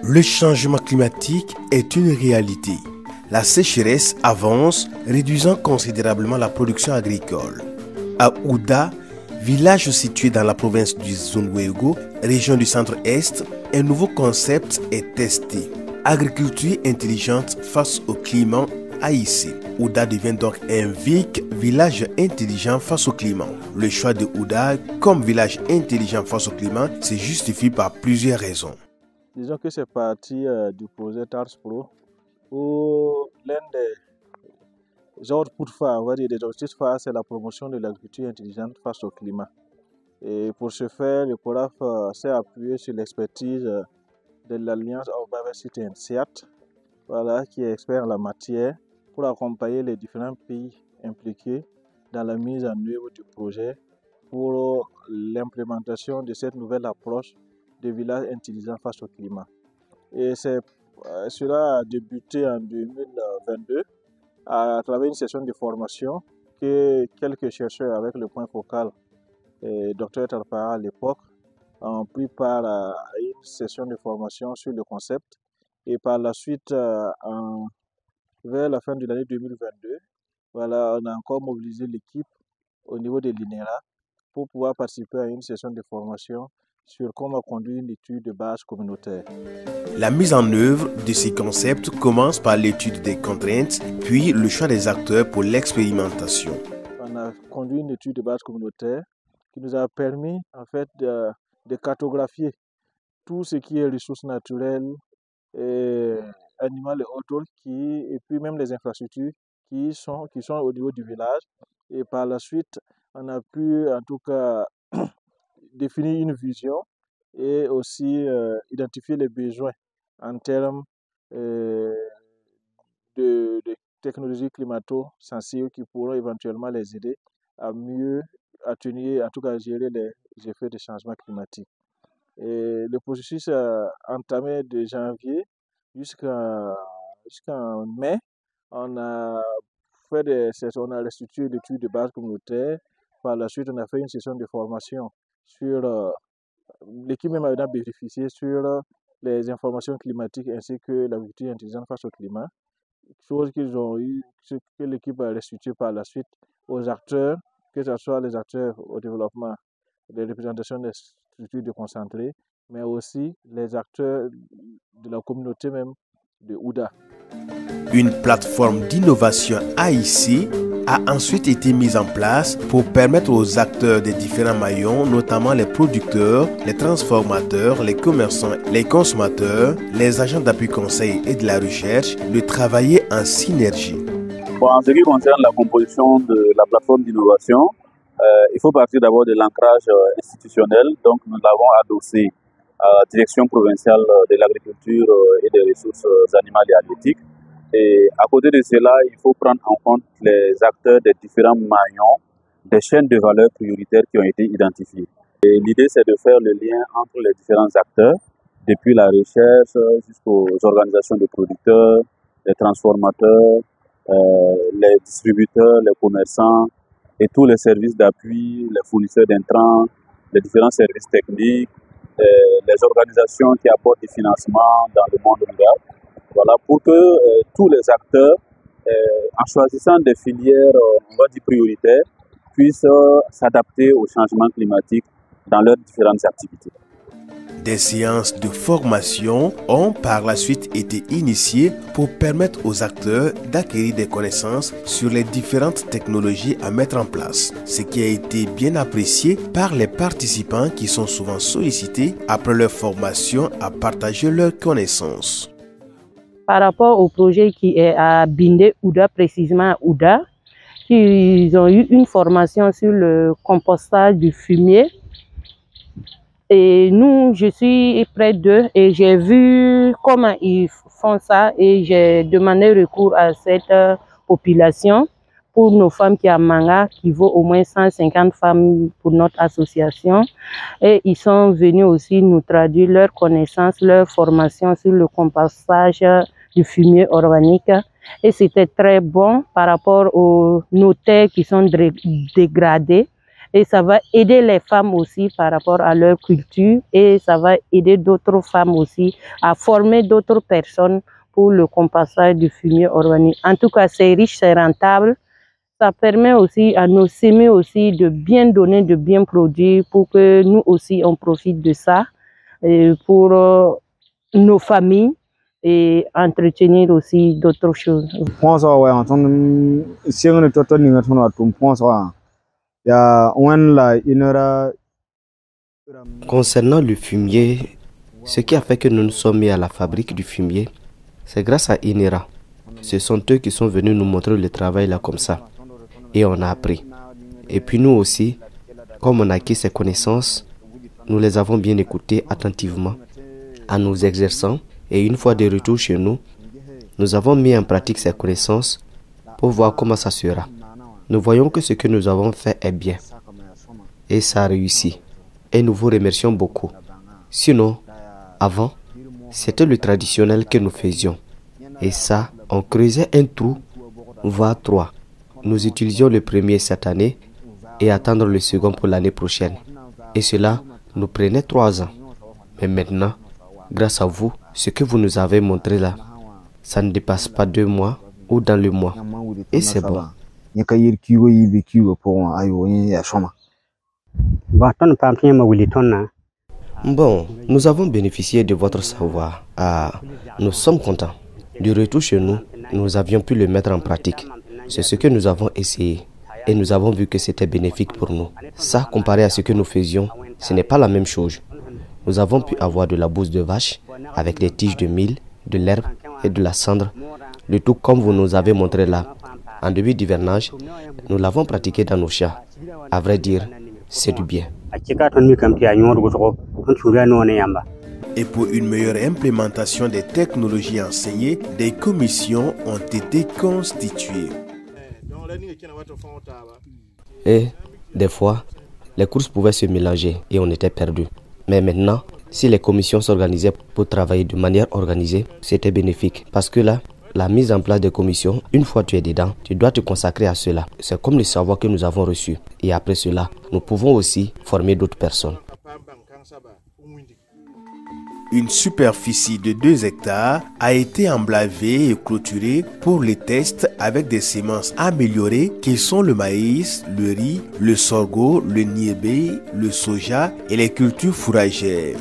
Le changement climatique est une réalité. La sécheresse avance, réduisant considérablement la production agricole. À Ouda, village situé dans la province du Zonwego, région du centre-est, un nouveau concept est testé. Agriculture intelligente face au climat haïtien. Ouda devient donc un VIC, village intelligent face au climat. Le choix de Ouda comme village intelligent face au climat se justifie par plusieurs raisons. Disons que c'est parti du projet TARS Pro où l'un des outputs phares, on va dire des objectifs phares, c'est la promotion de l'agriculture intelligente face au climat. Et pour ce faire, le PORAF s'est appuyé sur l'expertise de l'Alliance of Biodiversity and SEAT, voilà, qui est expert en la matière, pour accompagner les différents pays impliqués dans la mise en œuvre du projet pour l'implémentation de cette nouvelle approche de village intelligent face au climat. Et cela a débuté en 2022 à travers une session de formation que quelques chercheurs avec le point focal Dr Tarpara à l'époque ont pris part à une session de formation sur le concept. Et par la suite, vers la fin de l'année 2022, voilà, on a encore mobilisé l'équipe au niveau de l'INERA pour pouvoir participer à une session de formation sur comment conduire une étude de base communautaire. La mise en œuvre de ces concepts commence par l'étude des contraintes, puis le choix des acteurs pour l'expérimentation. On a conduit une étude de base communautaire qui nous a permis en fait de cartographier tout ce qui est ressources naturelles, et animales et autres, et puis même les infrastructures qui sont au niveau du village. Et par la suite, on a pu en tout cas définir une vision et aussi identifier les besoins en termes de technologies climato-sensibles qui pourront éventuellement les aider à mieux atténuer, en tout cas à gérer les effets des changements climatiques. Et le processus a entamé de janvier jusqu'en mai. On a restitué l'étude de base communautaire. Par la suite, on a fait une session de formation sur l'équipe même a bénéficié sur les informations climatiques ainsi que l'agriculture intelligente face au climat. Chose que l'équipe a restituée par la suite aux acteurs, que ce soit les acteurs au développement, des représentations des structures déconcentrées, mais aussi les acteurs de la communauté même de Ouda. Une plateforme d'innovation AIC a ensuite été mise en place pour permettre aux acteurs des différents maillons, notamment les producteurs, les transformateurs, les commerçants, les consommateurs, les agents d'appui conseil et de la recherche, de travailler en synergie. Bon, en ce qui concerne la composition de la plateforme d'innovation, il faut partir d'abord de l'ancrage institutionnel. Donc nous l'avons adossé à la direction provinciale de l'agriculture et des ressources animales et halieutiques. Et à côté de cela, il faut prendre en compte les acteurs des différents maillons des chaînes de valeur prioritaires qui ont été identifiés. Et l'idée, c'est de faire le lien entre les différents acteurs, depuis la recherche jusqu'aux organisations de producteurs, les transformateurs, les distributeurs, les commerçants et tous les services d'appui, les fournisseurs d'intrants, les différents services techniques, les organisations qui apportent du financement dans le monde rural. Voilà, pour que tous les acteurs, en choisissant des filières, on va dire prioritaires, puissent s'adapter au changement climatique dans leurs différentes activités. Des séances de formation ont par la suite été initiées pour permettre aux acteurs d'acquérir des connaissances sur les différentes technologies à mettre en place, ce qui a été bien apprécié par les participants qui sont souvent sollicités après leur formation à partager leurs connaissances. Par rapport au projet qui est à Bindé Ouda, précisément à Ouda, ils ont eu une formation sur le compostage du fumier. Et nous, je suis près d'eux et j'ai vu comment ils font ça et j'ai demandé recours à cette population pour nos femmes qui à Manga, qui vaut au moins 150 femmes pour notre association. Et ils sont venus aussi nous traduire leurs connaissances, leur formation sur le compostage du fumier organique. Et c'était très bon par rapport aux nos terres qui sont dégradées. Et ça va aider les femmes aussi par rapport à leur culture et ça va aider d'autres femmes aussi à former d'autres personnes pour le compostage du fumier organique. En tout cas, c'est riche, c'est rentable. Ça permet aussi à nos semis aussi de bien donner, de bien produire pour que nous aussi on profite de ça pour nos familles et entretenir aussi d'autres choses. Concernant le fumier, ce qui a fait que nous nous sommes mis à la fabrique du fumier, c'est grâce à INERA. Ce sont eux qui sont venus nous montrer le travail là comme ça. Et on a appris. Et puis nous aussi, comme on a acquis ces connaissances, nous les avons bien écoutées attentivement en nous exerçant. Et une fois de retour chez nous, nous avons mis en pratique ces connaissances pour voir comment ça sera. Nous voyons que ce que nous avons fait est bien. Et ça a réussi. Et nous vous remercions beaucoup. Sinon, avant, c'était le traditionnel que nous faisions. Et ça, on creusait un trou, voire 3. Nous utilisions le premier cette année et attendre le second pour l'année prochaine. Et cela nous prenait 3 ans. Mais maintenant, grâce à vous, ce que vous nous avez montré là, ça ne dépasse pas 2 mois ou dans le mois. Et c'est bon. Bon, nous avons bénéficié de votre savoir. Nous sommes contents. Du retour chez nous, nous avions pu le mettre en pratique. C'est ce que nous avons essayé. Et nous avons vu que c'était bénéfique pour nous. Ça, comparé à ce que nous faisions, ce n'est pas la même chose. Nous avons pu avoir de la bouse de vache avec des tiges de mil, de l'herbe et de la cendre. Le tout comme vous nous avez montré là. En début d'hivernage, nous l'avons pratiqué dans nos champs. À vrai dire, c'est du bien. Et pour une meilleure implémentation des technologies enseignées, des commissions ont été constituées. Et des fois, les courses pouvaient se mélanger et on était perdu. Mais maintenant, si les commissions s'organisaient pour travailler de manière organisée, c'était bénéfique. Parce que là, la mise en place des commissions, une fois tu es dedans, tu dois te consacrer à cela. C'est comme le savoir que nous avons reçu. Et après cela, nous pouvons aussi former d'autres personnes. Une superficie de 2 hectares a été emblavée et clôturée pour les tests avec des semences améliorées qui sont le maïs, le riz, le sorgho, le niébé, le soja et les cultures fourragères.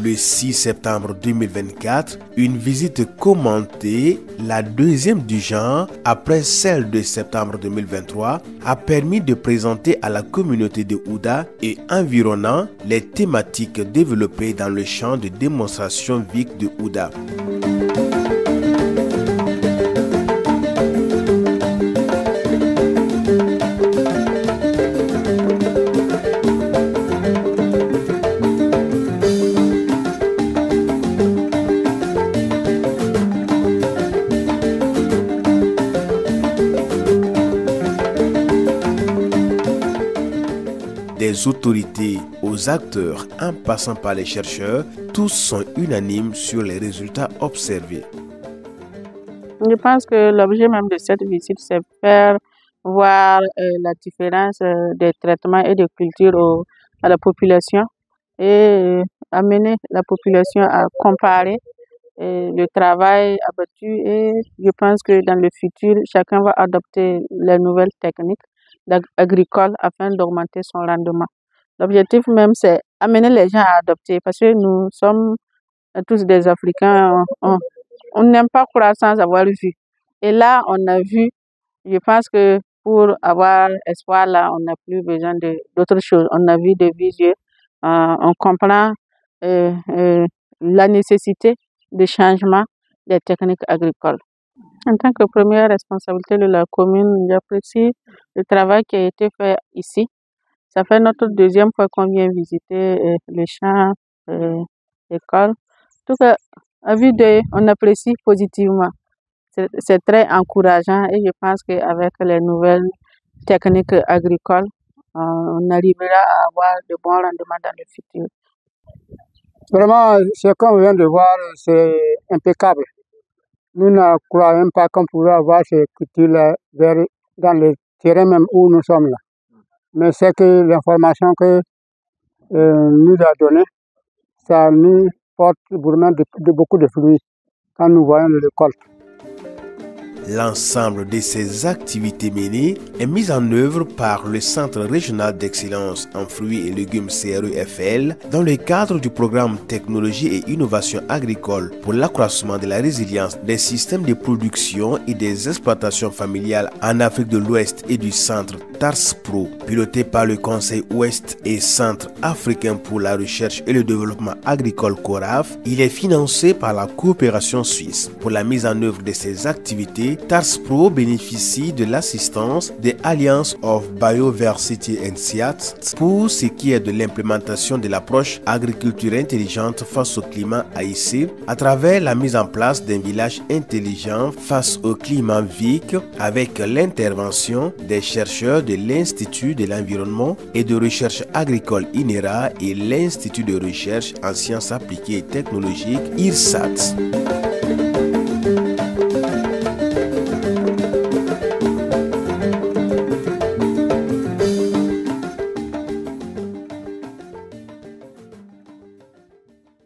Le 6 septembre 2024, une visite commentée, la 2e du genre, après celle de septembre 2023, a permis de présenter à la communauté de Ouda et environnant les thématiques développées dans le champ de démonstration VIC de Ouda. Des autorités aux acteurs en passant par les chercheurs, tous sont unanimes sur les résultats observés. Je pense que l'objet même de cette visite, c'est faire voir la différence des traitements et des cultures à la population et amener la population à comparer le travail abattu et je pense que dans le futur, chacun va adopter les nouvelles techniques agricoles afin d'augmenter son rendement. L'objectif même, c'est amener les gens à adopter parce que nous sommes tous des Africains, on n'aime pas croire sans avoir vu. Et là, on a vu, je pense que pour avoir espoir, là, on n'a plus besoin d'autre chose. On a vu de visu, on comprend la nécessité de changement des techniques agricoles. En tant que première responsabilité de la commune, j'apprécie le travail qui a été fait ici. Ça fait notre 2e fois qu'on vient visiter les champs, l'école. En tout cas, à vue d'œil, on apprécie positivement. C'est très encourageant et je pense qu'avec les nouvelles techniques agricoles, on arrivera à avoir de bons rendements dans le futur. Vraiment, ce qu'on vient de voir, c'est impeccable. Nous ne croyons pas qu'on pourrait avoir ces cultures-là dans le terrain même où nous sommes là. Mais c'est que l'information que nous a donnée, ça nous porte vraiment de beaucoup de fruits quand nous voyons le récolte. L'ensemble de ces activités menées est mis en œuvre par le Centre régional d'excellence en fruits et légumes CREFL dans le cadre du programme Technologie et Innovation agricole pour l'accroissement de la résilience des systèmes de production et des exploitations familiales en Afrique de l'Ouest et du Centre TARSPRO, piloté par le Conseil Ouest et Centre africain pour la recherche et le développement agricole CORAF. Il est financé par la coopération suisse. Pour la mise en œuvre de ces activités, TARSPRO bénéficie de l'assistance des Alliance of Biodiversity and SIAT pour ce qui est de l'implémentation de l'approche agriculture intelligente face au climat AIC à travers la mise en place d'un village intelligent face au climat VIC avec l'intervention des chercheurs de l'Institut de l'environnement et de recherche agricole INERA et l'Institut de recherche en sciences appliquées et technologiques IRSAT.